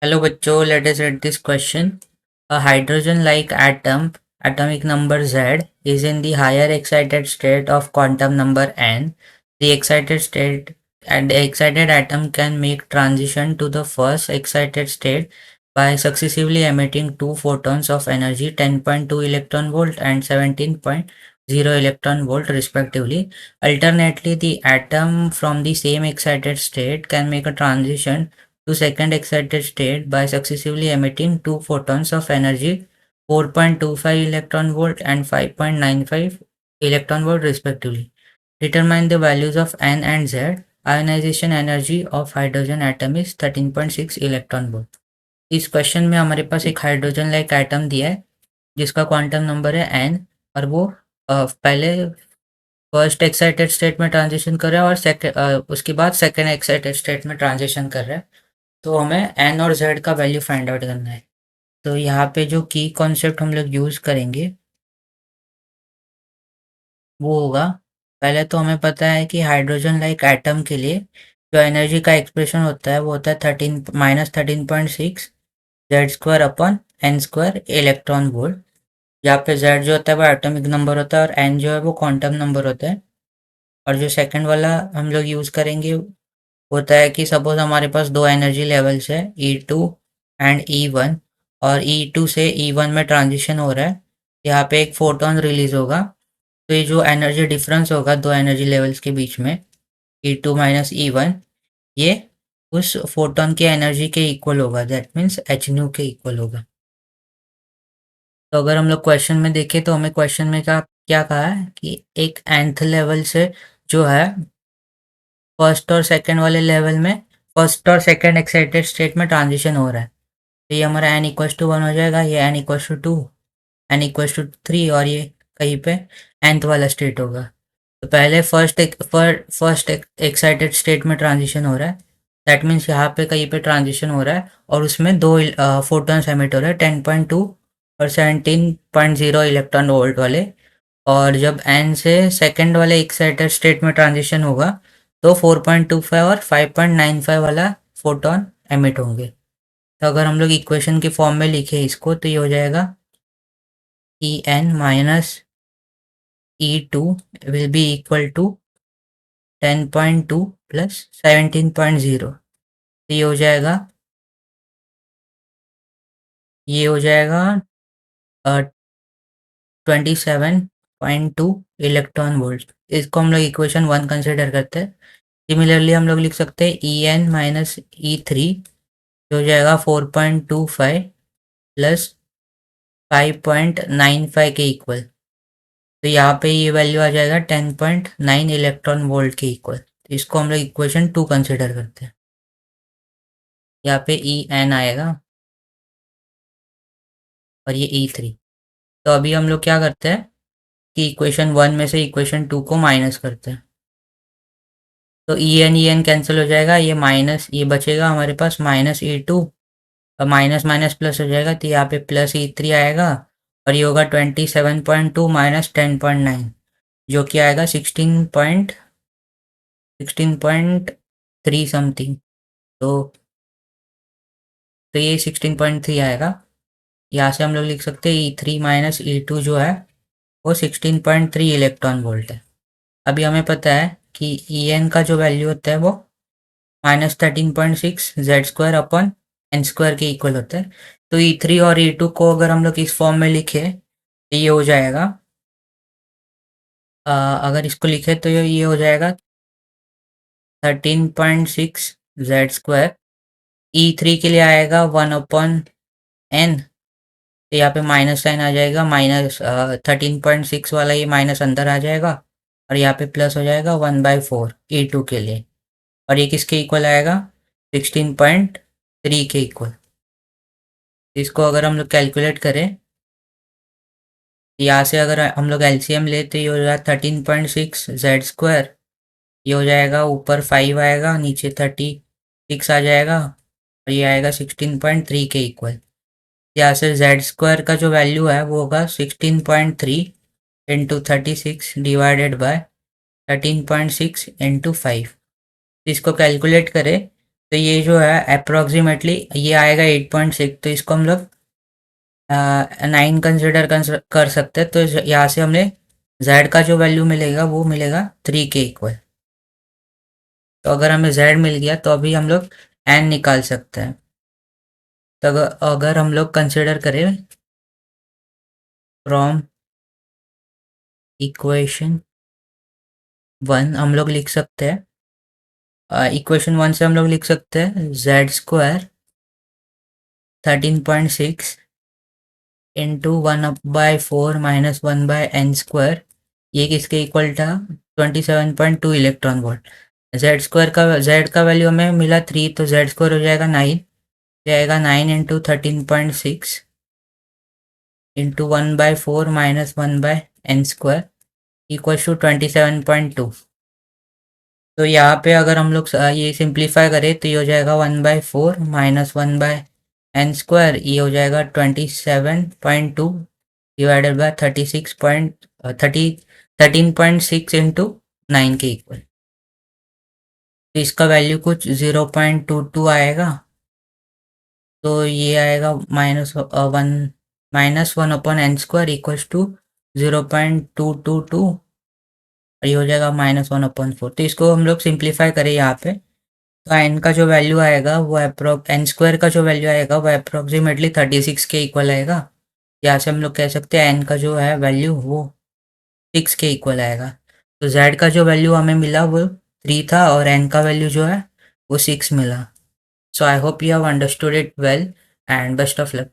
Hello बच्चों, let us read this question. A hydrogen-like atom, atomic number Z, is in the higher excited state of quantum number n. The excited state and the excited atom can make transition to the first excited state by successively emitting two photons of energy 10.2 electron volt and 17.0 electron volt respectively. Alternately, the atom from the same excited state can make a transition to second excited state by successively emitting two photons of energy 4.25 electron volt and 5.95 electron volt respectively. Determine the values of N and Z. Ionization energy of hydrogen atom is 13.6 electron volt. इस question में हमारे पास एक hydrogen like atom दिया है जिसका quantum number है n और वो पहले फर्स्ट एक्साइटेड स्टेट में ट्रांजिशन कर रहा है और उसके बाद सेकेंड एक्साइटेड स्टेट में ट्रांजिशन कर रहा है। तो हमें एन और जेड का वैल्यू फाइंड आउट करना है। तो यहाँ पे जो की कॉन्सेप्ट हम लोग यूज़ करेंगे वो होगा, पहले तो हमें पता है कि हाइड्रोजन लाइक एटम के लिए जो एनर्जी का एक्सप्रेशन होता है वो होता है 13 - 13.6 Z square upon N square electron volt. यहाँ पे जेड जो होता है वो एटॉमिक नंबर होता है और एन जो है वो क्वांटम नंबर होता है। और जो सेकंड वाला हम लोग यूज़ करेंगे होता है कि सपोज हमारे पास दो एनर्जी लेवल्स है E2 एंड E1 और E2 से E1 में ट्रांजिशन हो रहा है। यहाँ पे एक फोटोन रिलीज होगा, तो ये जो एनर्जी डिफरेंस होगा दो एनर्जी लेवल्स के बीच में E2 माइनस E1, ये उस फोटोन की एनर्जी के इक्वल होगा, दैट मीन्स एच न्यू के इक्वल होगा। तो अगर हम लोग क्वेश्चन में देखें तो हमें क्वेश्चन में क्या क्या कहा है कि एक nth लेवल से जो है फर्स्ट और सेकंड वाले लेवल में फर्स्ट और सेकंड एक्साइटेड स्टेट में ट्रांजिशन हो रहा है। तो ये हमारा n इक्वल्स टू 1 हो जाएगा, ये n equals to 2, n equals to 3 और ये कहीं पे nth वाला स्टेट होगा। तो पहले फर्स्ट एक्साइटेड स्टेट में ट्रांजिशन हो रहा है, दैट मीन्स यहाँ पे कहीं पे ट्रांजिशन हो रहा है और उसमें दो फोटॉन्स एमिट हो रहे हैं 10.2 और 17.0 इलेक्ट्रॉन वोल्ट वाले। और जब n से सेकंड वाले एक्साइटेड स्टेट में ट्रांजिशन होगा तो 4.25 और 5.95 वाला फोटोन एमिट होंगे। तो अगर हम लोग इक्वेशन के फॉर्म में लिखे इसको तो ये हो जाएगा En minus E2 will be equal to 10.2 plus 17.0। तो ये हो जाएगा 27.2 इलेक्ट्रॉन वोल्ट। इसको हम लोग इक्वेशन 1 कंसिडर करते हैं। सिमिलरली हम लोग लिख सकते हैं En माइनस E3 जो हो जाएगा 4.25 प्लस 5.95 के इक्वल। तो यहाँ पे ये वैल्यू आ जाएगा 10.9 इलेक्ट्रॉन वोल्ट के इक्वल। तो इसको हम लोग इक्वेशन 2 कंसिडर करते हैं। यहाँ पे En आएगा और ये E3। तो अभी हम लोग क्या करते हैं कि इक्वेशन 1 में से इक्वेशन 2 को माइनस करते हैं। तो En कैंसिल हो जाएगा, ये माइनस ये बचेगा हमारे पास माइनस E2 और माइनस माइनस प्लस हो जाएगा, तो यहाँ पे प्लस E3 आएगा और ये होगा 27.2 माइनस 10.9 जो कि आएगा 16.3 समथिंग। तो ये 16.3 आएगा। यहाँ से हम लोग लिख सकते हैं E3 माइनस E2 जो है वो 16.3 इलेक्ट्रॉन वोल्ट है। अभी हमें पता है कि En का जो वैल्यू होता है वो -13.6 Z square upon N square के इक्वल होता है। तो E3 और E2 को अगर हम लोग इस फॉर्म में लिखे तो ये हो जाएगा, अगर इसको लिखे तो ये हो जाएगा 13.6 जेड स्क्वायर। E3 के लिए आएगा 1/n, तो यहाँ पे माइनस साइन आ जाएगा, माइनस 13.6 वाला ये माइनस अंदर आ जाएगा और यहाँ पे प्लस हो जाएगा 1/4 E2 के लिए। और ये किसके इक्वल आएगा 16.3 के इक्वल। इसको अगर हम लोग कैलकुलेट करें, यहाँ से अगर हम लोग एलसीएम ले तो ये हो जाएगा 13.6 जेड स्क्वायर, ये हो जाएगा ऊपर 5 आएगा नीचे 36 आ जाएगा और ये आएगा 16.3 के इक्वल। यहाँ से जेड स्क्वायर का जो वैल्यू है वो होगा 16.3 इंटू 36 डिवाइडेड बाय 13.6 इंटू 5। इसको कैलकुलेट करें तो ये जो है अप्रोक्सीमेटली ये आएगा 8.6, तो इसको हम लोग 9 कंसिडर कर सकते हैं। तो यहाँ से हमने z का जो वैल्यू मिलेगा वो मिलेगा 3 के इक्वल। तो अगर हमें z मिल गया तो अभी हम लोग n निकाल सकते हैं। तो अगर हम लोग कंसिडर करें फ्रॉम इक्वेशन 1, हम लोग लिख सकते हैं इक्वेशन 1 से हम लोग लिख सकते हैं z² 13.6 इंटू 1/4 माइनस 1/n²। ये किसके इक्वल था? 27.2 इलेक्ट्रॉन वोल्ट। जेड का वैल्यू हमें मिला 3, तो z² हो जाएगा 9। जाएगा 9 into 13.6 into 1/4 minus 1/n² equal to 27.2। तो यहाँ पे अगर हम लोग ये सिंप्लीफाई करें तो ये हो जाएगा 1/4 माइनस 1/n², ये हो जाएगा 27.2 डिवाइडेड बाय 13.6 इंटू 9 के इक्वल। तो इसका वैल्यू कुछ 0.22 आएगा। तो ये आएगा -1 इक्वल्स टू 0.222, और ये हो जाएगा -1/4। तो इसको हम लोग सिंप्लीफाई करें यहाँ पे, तो एन का जो वैल्यू आएगा वो n² का जो वैल्यू आएगा वो अप्रोक्सीमेटली 36 के इक्वल आएगा। यहाँ से हम लोग कह सकते हैं एन का जो है वैल्यू वो 6 के इक्वल आएगा। तो z का जो वैल्यू हमें मिला वो 3 था, और n का वैल्यू जो है वो 6 मिला। So I hope you have understood it well, and best of luck.